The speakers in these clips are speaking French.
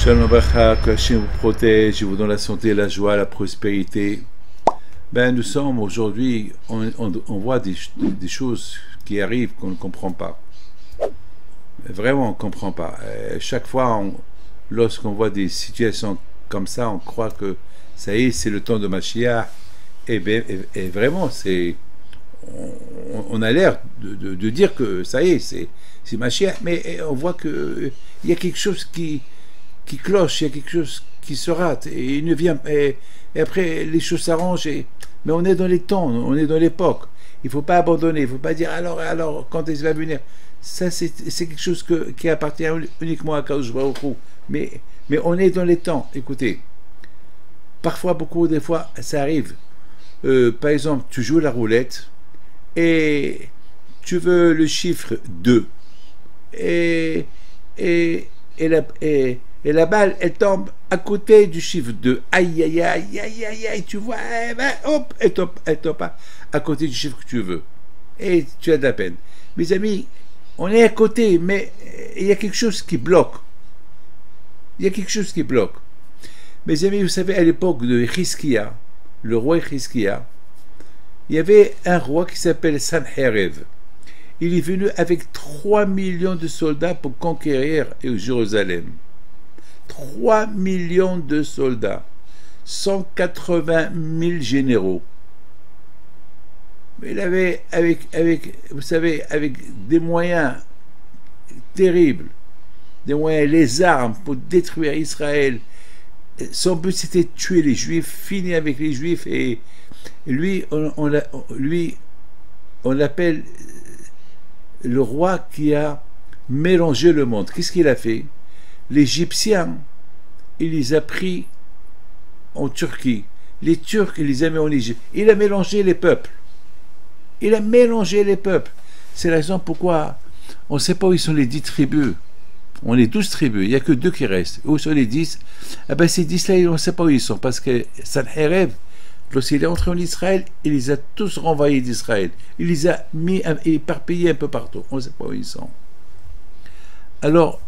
Shalom Bacha, que Hachem vous protège, vous donne la santé, la joie, la prospérité. Ben, nous sommes aujourd'hui, on voit des choses qui arrivent qu'on ne comprend pas. Vraiment, on ne comprend pas. Chaque fois, lorsqu'on voit des situations comme ça, on croit que ça y est, c'est le temps de Mashiach. Et vraiment, on a l'air de dire que ça y est, c'est Mashiach, mais on voit qu'il y a quelque chose qui cloche, il y a quelque chose qui se rate, et il ne vient, et après les choses s'arrangent, mais on est dans les temps, on est dans l'époque, il ne faut pas abandonner, il ne faut pas dire alors quand est-ce qu'il va venir, ça c'est quelque chose qui appartient uniquement à Kadosh Baruch Hu, mais on est dans les temps. Écoutez, parfois, des fois, ça arrive, par exemple, tu joues la roulette, et tu veux le chiffre 2, et la balle, elle tombe à côté du chiffre 2. Aïe, aïe, aïe, aïe, aïe, aïe, tu vois, hop, elle tombe pas à côté du chiffre que tu veux. Et tu as de la peine. Mes amis, on est à côté, mais il y a quelque chose qui bloque. Il y a quelque chose qui bloque. Mes amis, vous savez, à l'époque de Hizkiya, le roi Hizkiya, il y avait un roi qui s'appelle Sanherib. Il est venu avec 3 millions de soldats pour conquérir Jérusalem. 3 millions de soldats, 180 000 généraux. Mais il avait, vous savez, avec des moyens terribles, des moyens, les armes pour détruire Israël. Son but c'était de tuer les Juifs, finir avec les Juifs, et lui, on l'appelle le roi qui a mélangé le monde. Qu'est-ce qu'il a fait? L'Égyptien, il les a pris en Turquie. Les Turcs, il les a mis en Égypte. Il a mélangé les peuples. Il a mélangé les peuples. C'est la raison pourquoi on ne sait pas où ils sont les 10 tribus. On est 12 tribus, il n'y a que 2 qui restent. Où sont les 10? Ah ben ces 10-là, on ne sait pas où ils sont, parce que Sanherib, lorsqu'il est entré en Israël, il les a tous renvoyés d'Israël. Il les a mis éparpillés un peu partout. On ne sait pas où ils sont. Alors,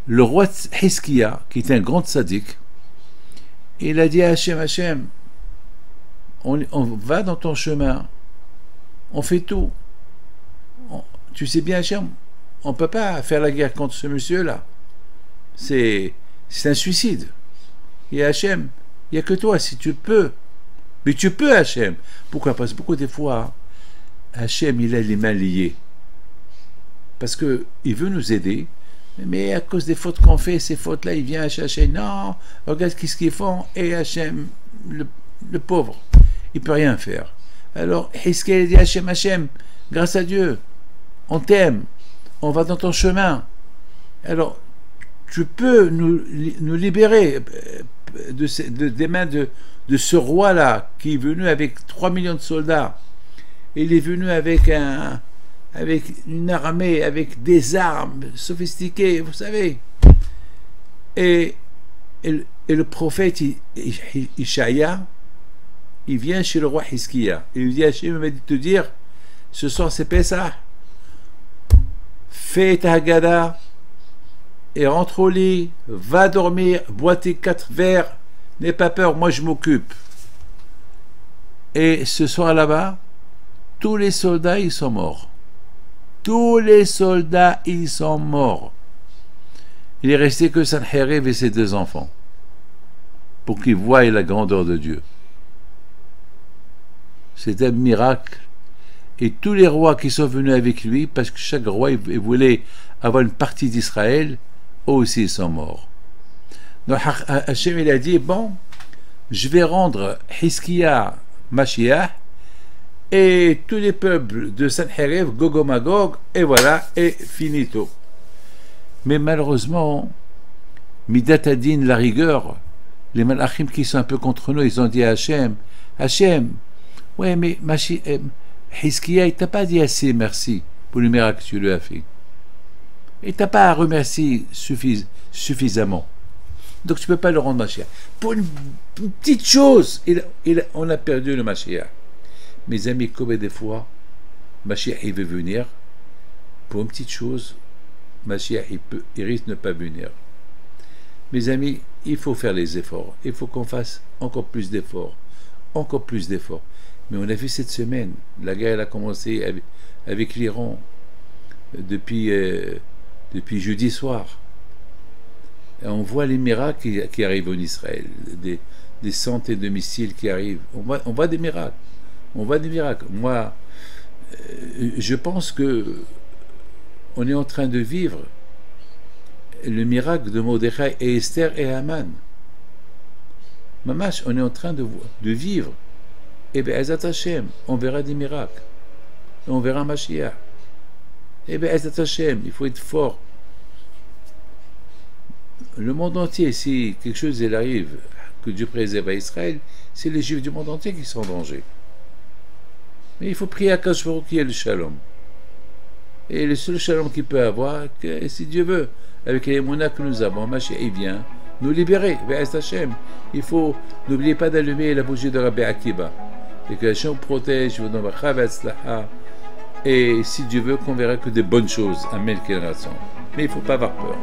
le roi Hizkiya, qui était un grand sadique, il a dit à Hachem, on va dans ton chemin, on fait tout. Tu sais bien, Hachem, on ne peut pas faire la guerre contre ce monsieur-là. C'est un suicide. Et Hachem, il n'y a que toi, si tu peux. Mais tu peux, Hachem. Pourquoi? Parce que beaucoup des fois, Hachem, il a les mains liées. Parce qu'il veut nous aider, mais à cause des fautes qu'on fait, ces fautes-là, il vient à Hachem. Non, regarde ce qu'ils font. Et Hachem, le pauvre, il ne peut rien faire. Alors, Hizkiya dit Hachem, grâce à Dieu, on t'aime, on va dans ton chemin. Alors, tu peux nous libérer des mains de ce roi-là, qui est venu avec 3 millions de soldats. Il est venu avec une armée, avec des armes sophistiquées, vous savez. Et le prophète Ishaïa, il vient chez le roi Hizkiya. Il lui dit, Hachem m'a dit de te dire, ce soir c'est Pessah, fais ta Haggadah, et rentre au lit, va dormir, bois tes 4 verres, n'aie pas peur, moi je m'occupe. Et ce soir là-bas, tous les soldats, ils sont morts. Tous les soldats, ils sont morts. Il est resté que Sanherib et ses 2 enfants, pour qu'ils voient la grandeur de Dieu. C'est un miracle. Et tous les rois qui sont venus avec lui, parce que chaque roi il voulait avoir une partie d'Israël, eux aussi ils sont morts. Donc Hachem il a dit, bon, je vais rendre Hizkiya Mashiach, et tous les peuples de Sanherib, Gog et Magog, et voilà, et finito. Mais malheureusement, Midat Hadin, la rigueur, les malachim qui sont un peu contre nous, ils ont dit à Hachem, ouais, mais Hizkiya, il t'a pas dit assez merci pour le miracle que tu lui as fait. Il t'a pas remercié suffisamment. Donc tu peux pas le rendre Mashiach. Pour une petite chose, on a perdu le Mashiach. Mes amis, comme des fois, Mashiach il veut venir. Pour une petite chose, Mashiach il risque de ne pas venir. Mes amis, il faut faire les efforts. Il faut qu'on fasse encore plus d'efforts. Encore plus d'efforts. Mais on a vu cette semaine, la guerre elle a commencé avec l'Iran depuis jeudi soir. Et on voit les miracles qui arrivent en Israël, des centaines de missiles qui arrivent. On voit des miracles. On voit des miracles. Moi, je pense que on est en train de vivre le miracle de Mordechai et Esther et Haman. Mamash, on est en train de vivre. Et bien, Ezat Hashem, on verra des miracles. On verra Mashiach. Et bien, Ezat Hashem, il faut être fort. Le monde entier, si quelque chose il arrive, que Dieu préserve à Israël, c'est les Juifs du monde entier qui sont en danger. Mais il faut prier à Kadosh Baruch Hu qui est le shalom. Et le seul shalom qu'il peut avoir, si Dieu veut, avec les monas que nous avons, Mashiach, il vient nous libérer. Hashem. Il faut, n'oubliez pas d'allumer la bougie de Rabbi Akiba. Et que Hashem protège, et si Dieu veut, qu'on verra que des bonnes choses. Amen, mais il ne faut pas avoir peur.